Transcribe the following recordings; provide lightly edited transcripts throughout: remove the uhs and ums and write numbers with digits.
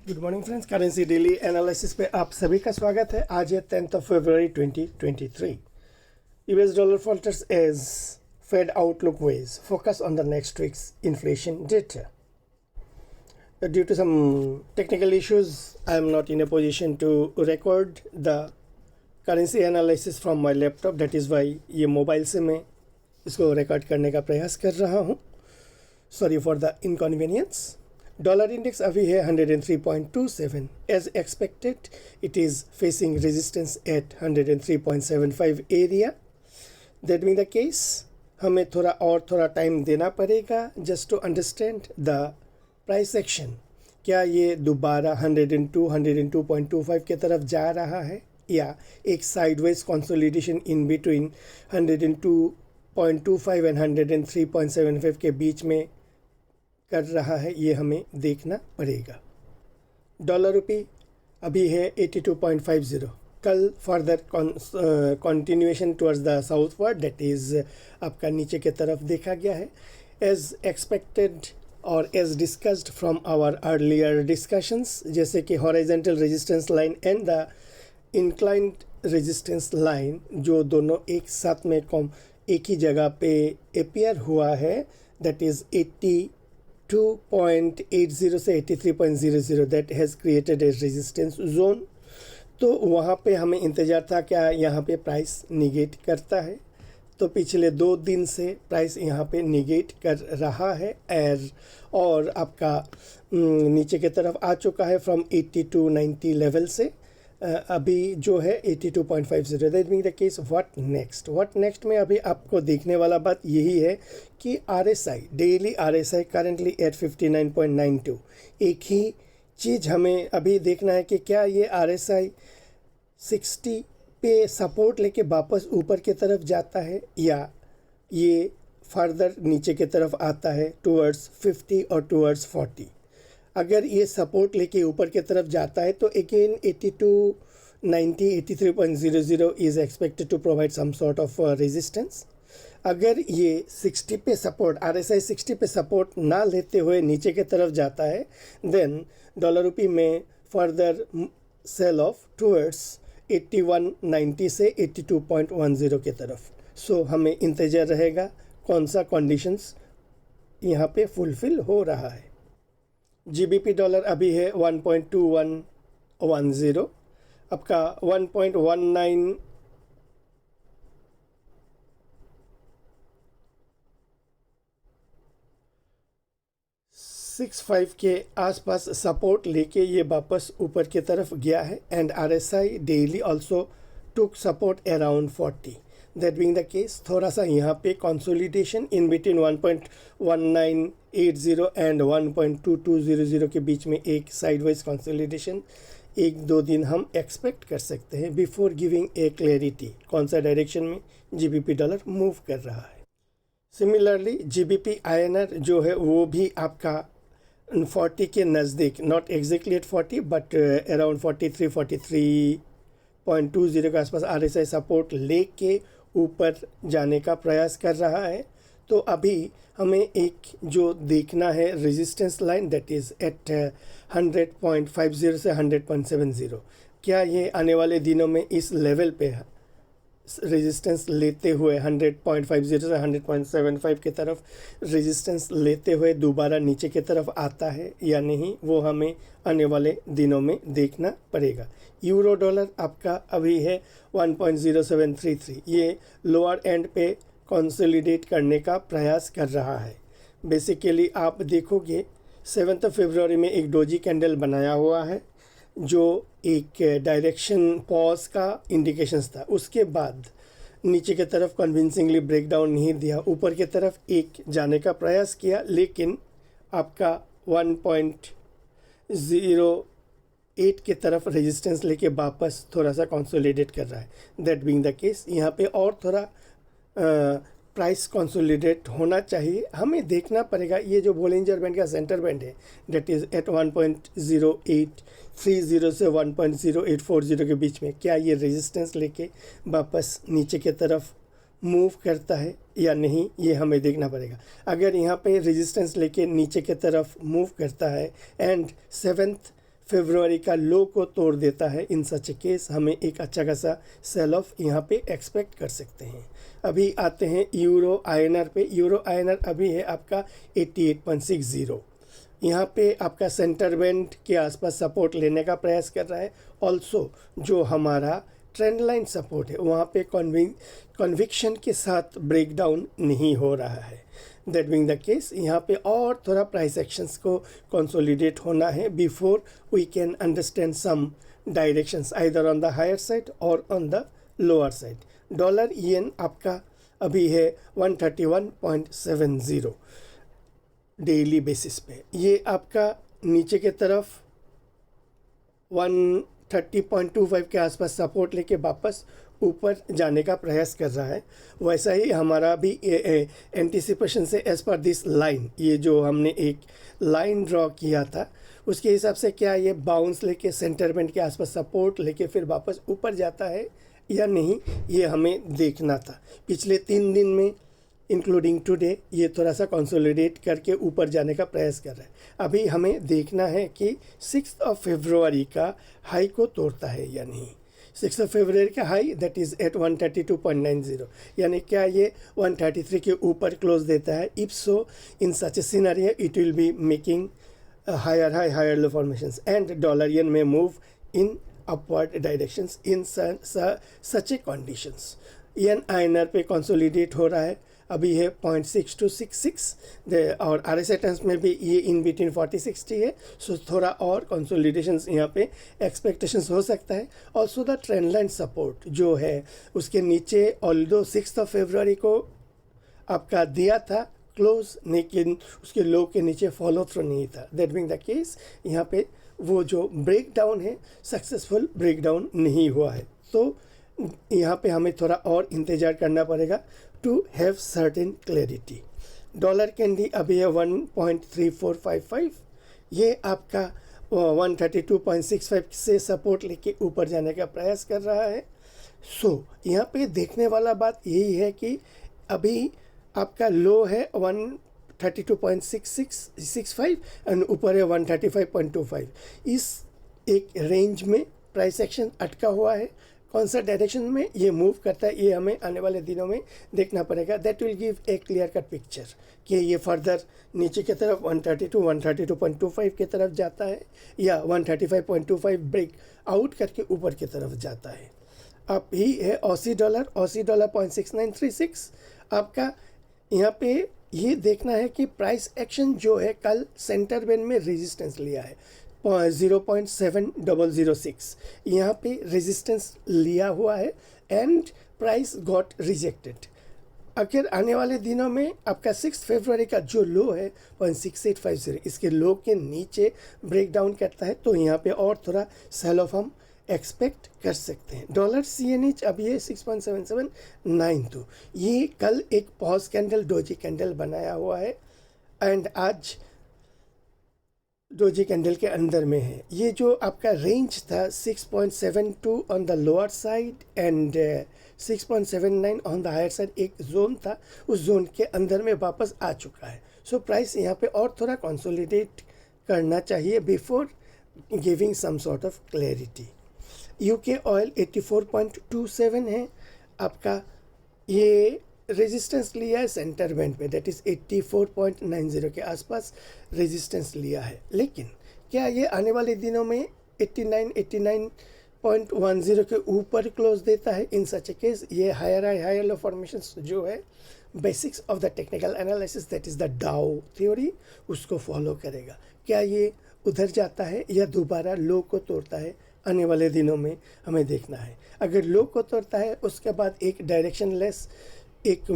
Good morning friends, currency daily analysis पे आप सभी का स्वागत है। आज है 10th of February 2023। US dollar falters as Fed outlook weighs focus on the next week's inflation data. Due to some technical issues, I am not in a position to record the currency analysis from my laptop. That is why ये mobile से मैं इसको record करने का प्रयास कर रहा हूँ। Sorry for the inconvenience. Dollar index अभी है 103.27 as expected. It is facing resistance at 103.75 area. That mean the case हमें थोड़ा टाइम देना पड़ेगा just to understand the price action. क्या ये दोबारा 102.25 की तरफ जा रहा है या एक sideways consolidation in between 102.25 and 103.75 के बीच में कर रहा है, ये हमें देखना पड़ेगा। डॉलर रुपी अभी है 82.50। कल further continuation towards the southward, that is आपका नीचे की तरफ देखा गया है एज एक्सपेक्टेड और as discussed from our earlier discussions, जैसे कि horizontal resistance line and the inclined resistance line, जो दोनों एक साथ में एक ही जगह पे अपियर हुआ है, दैट इज़ 82.80 से 83.00, that has created a resistance zone. तो वहाँ पे हमें इंतज़ार था क्या यहाँ पे प्राइस निगेट करता है। तो पिछले 2 दिन से प्राइस यहाँ पे निगेट कर रहा है और आपका नीचे की तरफ आ चुका है फ्रॉम 80 to 90 लेवल से। अभी जो है 82.50। That mean the case what next में अभी आपको देखने वाला बात यही है कि RSI, daily RSI currently at 59.92। एक ही चीज़ हमें अभी देखना है कि क्या ये RSI 60 पे सपोर्ट लेके वापस ऊपर की तरफ जाता है या ये फर्दर नीचे की तरफ आता है टुवर्ड्स 50 और टुवर्ड्स 40। अगर ये सपोर्ट लेके ऊपर की तरफ जाता है तो again 8290 83.00 is expected to provide some sort of resistance. अगर ये 60 पे सपोर्ट, RSI 60 पे सपोर्ट ना लेते हुए नीचे की तरफ जाता है, देन डॉलर रुपी में फर्दर सेल ऑफ टुवर्ड्स 8190 से 82.10 की तरफ। सो हमें इंतज़ार रहेगा कौन सा कंडीशंस यहाँ पे फुलफिल हो रहा है। GBP डॉलर अभी है 1.2110। आपका 1.1965 के आसपास सपोर्ट लेके ये वापस ऊपर की तरफ गया है and RSI daily also took support around 40। That being the case थोड़ा सा यहाँ पे कंसोलिडेशन इन बिटवीन 1.1980 एंड 1.2200 के बीच में एक साइडवाइज कंसोलिडेशन 1-2 दिन हम एक्सपेक्ट कर सकते हैं बिफोर गिविंग ए क्लैरिटी कौन सा डायरेक्शन में GBP डॉलर मूव कर रहा है। सिमिलरली GBP INR जो है वो भी आपका 40 के नज़दीक, not exactly at 40 but around 43-43.20 के आसपास RSI सपोर्ट लेके ऊपर जाने का प्रयास कर रहा है। तो अभी हमें एक जो देखना है resistance line, that is at 100.50 से 100.70। क्या ये आने वाले दिनों में इस लेवल पे रेजिस्टेंस लेते हुए 100.50 से 100.75 की तरफ रेजिस्टेंस लेते हुए दोबारा नीचे की तरफ आता है या नहीं, वो हमें आने वाले दिनों में देखना पड़ेगा। यूरो डॉलर आपका अभी है 1.0733। ये लोअर एंड पे कंसोलिडेट करने का प्रयास कर रहा है। बेसिकली आप देखोगे 7 फरवरी में एक डोजी कैंडल बनाया हुआ है जो एक डायरेक्शन पॉज का इंडिकेशंस था। उसके बाद नीचे की तरफ कन्विंसिंगली ब्रेकडाउन नहीं दिया, ऊपर की तरफ एक जाने का प्रयास किया, लेकिन आपका 1.08 की तरफ रेजिस्टेंस लेके वापस थोड़ा सा कंसोलिडेट कर रहा है। दैट बीइंग द केस यहाँ पे और थोड़ा प्राइस कंसोलिडेट होना चाहिए। हमें देखना पड़ेगा ये जो बोलिंजर बैंड का सेंटर बैंड है, डेट इज़ एट 1.0830 से 1.0840 के बीच में, क्या ये रेजिस्टेंस लेके वापस नीचे की तरफ मूव करता है या नहीं, ये हमें देखना पड़ेगा। अगर यहाँ पे रेजिस्टेंस लेके नीचे की तरफ मूव करता है एंड 7 फरवरी का लो को तोड़ देता है, इन सच केस हमें एक अच्छा खासा सेल ऑफ यहाँ पे एक्सपेक्ट कर सकते हैं। अभी आते हैं यूरो आईएनआर पे। यूरो आईएनआर अभी है आपका 88.60। यहाँ पे आपका सेंटर बैंड के आसपास सपोर्ट लेने का प्रयास कर रहा है। ऑल्सो जो हमारा ट्रेंड लाइन सपोर्ट है वहाँ पे कन्विक्शन के साथ ब्रेकडाउन नहीं हो रहा है। दैट बीइंग द केस यहाँ पे और थोड़ा प्राइस एक्शंस को कंसोलिडेट होना है before we can understand some directions either on the higher side और on the lower side. Dollar yen आपका अभी है 131.70 डेली बेसिस पे। ये आपका नीचे के तरफ 130.25 के आसपास सपोर्ट लेके वापस ऊपर जाने का प्रयास कर रहा है। वैसा ही हमारा भी एंटिसिपेशन से एज पर दिस लाइन, ये जो हमने एक लाइन ड्रॉ किया था उसके हिसाब से क्या ये बाउंस लेके सेंटर बैंड के आसपास सपोर्ट लेके फिर वापस ऊपर जाता है या नहीं, ये हमें देखना था। पिछले 3 दिन में इंक्लूडिंग टुडे ये थोड़ा सा कंसोलिडेट करके ऊपर जाने का प्रयास कर रहा है। अभी हमें देखना है कि 6 फरवरी का हाई को तोड़ता है या नहीं। 6 फरवरी का हाई दैट इज़ एट 132.90, यानी क्या ये 133 के ऊपर क्लोज देता है। If so in such a scenario it will be making higher high higher low formations and dollar yen में move in upward directions in such a conditions. Yen INR पे consolidate हो रहा है, अभी है 0.6266 और RSI टर्म्स में भी ये इन बिटवीन 40-60 है। सो थोड़ा और कंसोलिडेशंस यहाँ पे एक्सपेक्टेशंस हो सकता है। Also the trend line support जो है उसके नीचे ऑल्दो 6 फरवरी को आपका दिया था क्लोज, लेकिन उसके लो के नीचे फॉलो थ्रू नहीं था। दैट बीइंग द केस यहाँ पे वो जो ब्रेकडाउन है सक्सेसफुल ब्रेकडाउन नहीं हुआ है। तो यहाँ पे हमें थोड़ा और इंतज़ार करना पड़ेगा to have certain clarity. Dollar कैंडी अभी है 1.3455, ये आपका 132.65 से सपोर्ट लेके ऊपर जाने का प्रयास कर रहा है। सो यहाँ पे देखने वाला बात यही है कि अभी आपका लो है 132.65 एंड ऊपर है 135.25। इस एक रेंज में प्राइस एक्शन अटका हुआ है। कौन सा डायरेक्शन में ये मूव करता है ये हमें आने वाले दिनों में देखना पड़ेगा। That will give a clear cut picture कि ये फर्दर नीचे की तरफ 132.25 की तरफ जाता है या 135.25 ब्रेक आउट करके ऊपर की तरफ जाता है। अब ही है ऑसी डॉलर 0.6936। आपका यहाँ पे ये देखना है कि प्राइस एक्शन जो है कल सेंटर बैंड में रेजिस्टेंस लिया है 0.7006, यहाँ पे रेजिस्टेंस लिया हुआ है एंड प्राइस गॉट रिजेक्टेड। अगर आने वाले दिनों में आपका 6 फरवरी का जो लो है 0.6850 इसके लो के नीचे ब्रेक डाउन करता है तो यहाँ पे और थोड़ा सेल ऑफ हम एक्सपेक्ट कर सकते हैं। डॉलर CNH अभी है 6.7792, ये कल एक पॉज कैंडल डोजी कैंडल बनाया हुआ है एंड आज डोजी कैंडल के अंदर में है। ये जो आपका रेंज था 6.72 on the lower side and 6.79 on the higher side, एक जोन था, उस जोन के अंदर में वापस आ चुका है। सो प्राइस यहाँ पे और थोड़ा कंसोलिडेट करना चाहिए before giving some sort of clarity. UK oil 84.27 है आपका, ये रेजिस्टेंस लिया है सेंटर बैंड पे दैट इज़ 84.90 के आसपास रेजिस्टेंस लिया है। लेकिन क्या ये आने वाले दिनों में 89.10 के ऊपर क्लोज देता है? इन सच ए केस ये हायर लो फॉर्मेशंस जो है basics of the technical analysis that is the डाउ थ्योरी उसको फॉलो करेगा। क्या ये उधर जाता है या दोबारा लो को तोड़ता है? आने वाले दिनों में हमें देखना है। अगर लो को तोड़ता है उसके बाद एक डायरेक्शन लेस एक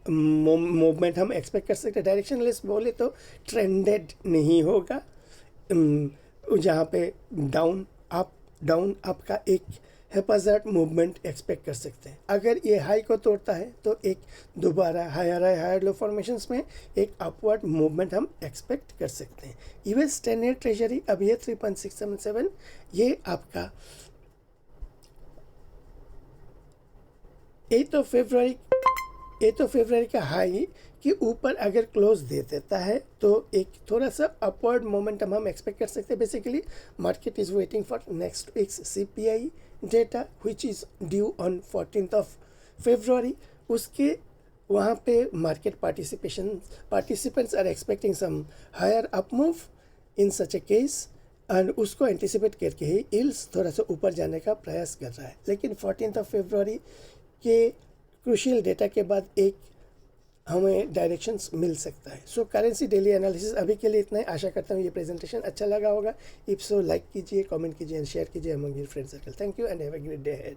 मूवमेंट हम एक्सपेक्ट कर सकते हैं। डायरेक्शन लेस बोले तो ट्रेंडेड नहीं होगा, जहाँ पे डाउन अप का एक हैप्पीज़र्ड मूवमेंट एक्सपेक्ट कर सकते हैं। अगर ये हाई को तोड़ता है तो एक दोबारा हायर लो फॉर्मेशंस में एक अपवर्ड मूवमेंट हम एक्सपेक्ट कर सकते हैं। US 10-year ट्रेजरी अभी है 3.677, ये आपका 8 फरवरी का हाई कि ऊपर अगर क्लोज दे देता है तो एक थोड़ा सा अपवर्ड मोमेंटम हम एक्सपेक्ट कर सकते हैं. Basically market is waiting for next week's CPI data which is due on 14th of February. उसके वहाँ पे market participants are expecting some higher up move in such a case, and उसको anticipate करके ही yields थोड़ा सा ऊपर जाने का प्रयास कर रहा है. लेकिन 14th of February के क्रूशियल डेटा के बाद एक हमें डायरेक्शंस मिल सकता है. सो करेंसी डेली एनालिसिस अभी के लिए इतना ही. आशा करता हूँ ये प्रेजेंटेशन अच्छा लगा होगा. इफ सो लाइक कीजिए, कमेंट कीजिए एंड शेयर कीजिए among your friend circle. Thank you and have a great day ahead.